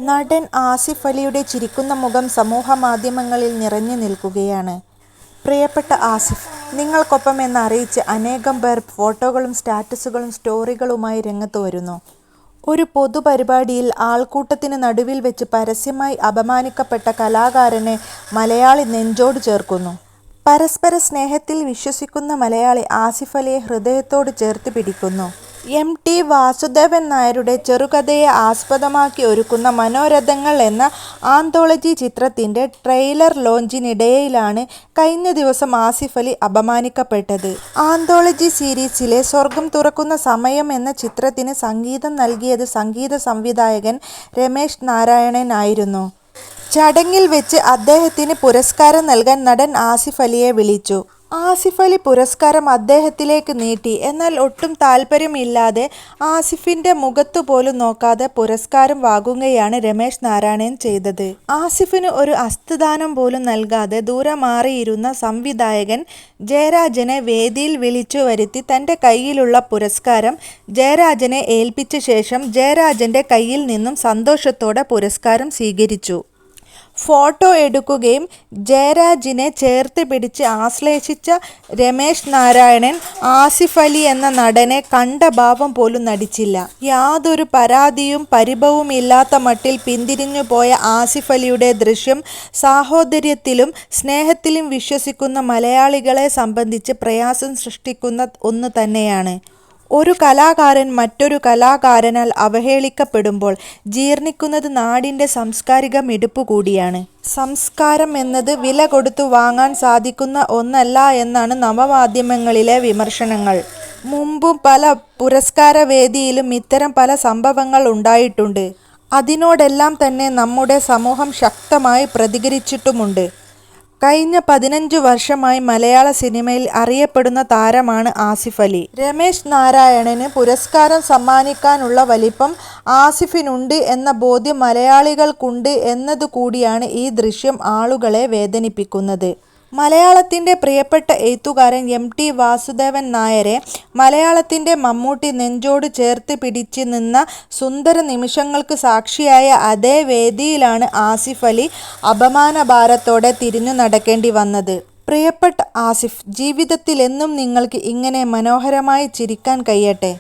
നടൻ ആസിഫ് അലിയുടെ ചിരിക്കുന്ന മുഖം സമൂഹമാധ്യമങ്ങളിൽ നിറഞ്ഞു നിൽക്കുകയാണ്. പ്രിയപ്പെട്ട ആസിഫ്, നിങ്ങൾക്കൊപ്പം എന്നറിയിച്ച് അനേകം പേർ ഫോട്ടോകളും സ്റ്റാറ്റസുകളും സ്റ്റോറികളുമായി രംഗത്ത് വരുന്നു. ഒരു പൊതുപരിപാടിയിൽ ആൾക്കൂട്ടത്തിന് നടുവിൽ വെച്ച് പരസ്യമായി അപമാനിക്കപ്പെട്ട കലാകാരനെ മലയാളി നെഞ്ചോട് ചേർക്കുന്നു. പരസ്പര സ്നേഹത്തിൽ വിശ്വസിക്കുന്ന മലയാളി ആസിഫ് അലിയെ ഹൃദയത്തോട് ചേർത്ത് പിടിക്കുന്നു. MT വാസുദേവൻ നായരുടെ ചെറുകഥയെ ആസ്പദമാക്കി ഒരുക്കുന്ന മനോരഥങ്ങൾ എന്ന ആന്തോളജി ചിത്രത്തിൻ്റെ ട്രെയിലർ ലോഞ്ചിനിടയിലാണ് കഴിഞ്ഞ ദിവസം ആസിഫ് അലി അപമാനിക്കപ്പെട്ടത്. ആന്തോളജി സീരീസിലെ സ്വർഗം തുറക്കുന്ന സമയം എന്ന ചിത്രത്തിന് സംഗീതം നൽകിയത് സംഗീത സംവിധായകൻ രമേശ് നാരായണൻ ആയിരുന്നു. ചടങ്ങിൽ വെച്ച് അദ്ദേഹത്തിന് പുരസ്കാരം നൽകാൻ നടൻ ആസിഫ് അലിയെ വിളിച്ചു. ആസിഫ് അലി പുരസ്കാരം അദ്ദേഹത്തിലേക്ക് നീട്ടി. എന്നാൽ ഒട്ടും താല്പര്യമില്ലാതെ ആസിഫിൻ്റെ മുഖത്തുപോലും നോക്കാതെ പുരസ്കാരം വാങ്ങുകയാണ് രമേശ് നാരായണൻ ചെയ്തത്. ആസിഫിന് ഒരു ഹസ്തദാനം പോലും നൽകാതെ ദൂരെ മാറിയിരുന്ന സംവിധായകൻ ജയരാജനെ വേദിയിൽ വിളിച്ചു വരുത്തി തൻ്റെ കയ്യിലുള്ള പുരസ്കാരം ജയരാജനെ ഏൽപ്പിച്ച ശേഷം ജയരാജൻ്റെ കയ്യിൽ നിന്നും സന്തോഷത്തോടെ പുരസ്കാരം സ്വീകരിച്ചു. ഫോട്ടോ എടുക്കുകയും ജയരാജിനെ ചേർത്ത് പിടിച്ച് ആശ്ലേഷിച്ച രമേശ് നാരായണൻ ആസിഫ് അലി എന്ന നടനെ കണ്ട ഭാവം പോലും നടിച്ചില്ല. യാതൊരു പരാതിയും പരിഭവവും ഇല്ലാത്ത മട്ടിൽ പിന്തിരിഞ്ഞു പോയ ആസിഫ് അലിയുടെ ദൃശ്യം സാഹോദര്യത്തിലും സ്നേഹത്തിലും വിശ്വസിക്കുന്ന മലയാളികളെ സംബന്ധിച്ച് പ്രയാസം സൃഷ്ടിക്കുന്ന ഒന്ന് തന്നെയാണ്. ഒരു കലാകാരൻ മറ്റൊരു കലാകാരനാൽ അവഹേളിക്കപ്പെടുമ്പോൾ ജീർണിക്കുന്നത് നാടിൻ്റെ സാംസ്കാരിക മിടുപ്പ് കൂടിയാണ്. സംസ്കാരം എന്നത് വില കൊടുത്തു വാങ്ങാൻ സാധിക്കുന്ന ഒന്നല്ല എന്നാണ് നവമാധ്യമങ്ങളിലെ വിമർശനങ്ങൾ. മുമ്പും പല പുരസ്കാരവേദിയിലും ഇത്തരം പല സംഭവങ്ങൾ ഉണ്ടായിട്ടുണ്ട്. അതിനോടെല്ലാം തന്നെ നമ്മുടെ സമൂഹം ശക്തമായി പ്രതികരിച്ചിട്ടുമുണ്ട്. കഴിഞ്ഞ 15 വർഷമായി മലയാള സിനിമയിൽ അറിയപ്പെടുന്ന താരമാണ് ആസിഫ് അലി. രമേശ് നാരായണന് പുരസ്കാരം സമ്മാനിക്കാനുള്ള വലിപ്പം ആസിഫിനുണ്ട് എന്ന ബോധ്യം മലയാളികൾക്കുണ്ട് എന്നതുകൂടിയാണ് ഈ ദൃശ്യം ആളുകളെ വേദനിപ്പിക്കുന്നത്. മലയാളത്തിൻ്റെ പ്രിയപ്പെട്ട എഴുത്തുകാരൻ MT വാസുദേവൻ നായരെ മലയാളത്തിൻ്റെ മമ്മൂട്ടി നെഞ്ചോട് ചേർത്ത് പിടിച്ച് നിന്ന സുന്ദര നിമിഷങ്ങൾക്ക് സാക്ഷിയായ അതേ വേദിയിലാണ് ആസിഫ് അലി അപമാനഭാരത്തോടെ തിരിഞ്ഞു നടക്കേണ്ടി വന്നത്. പ്രിയപ്പെട്ട ആസിഫ്, ജീവിതത്തിൽ എന്നും നിങ്ങൾക്ക് ഇങ്ങനെ മനോഹരമായി ചിരിക്കാൻ കഴിയട്ടെ.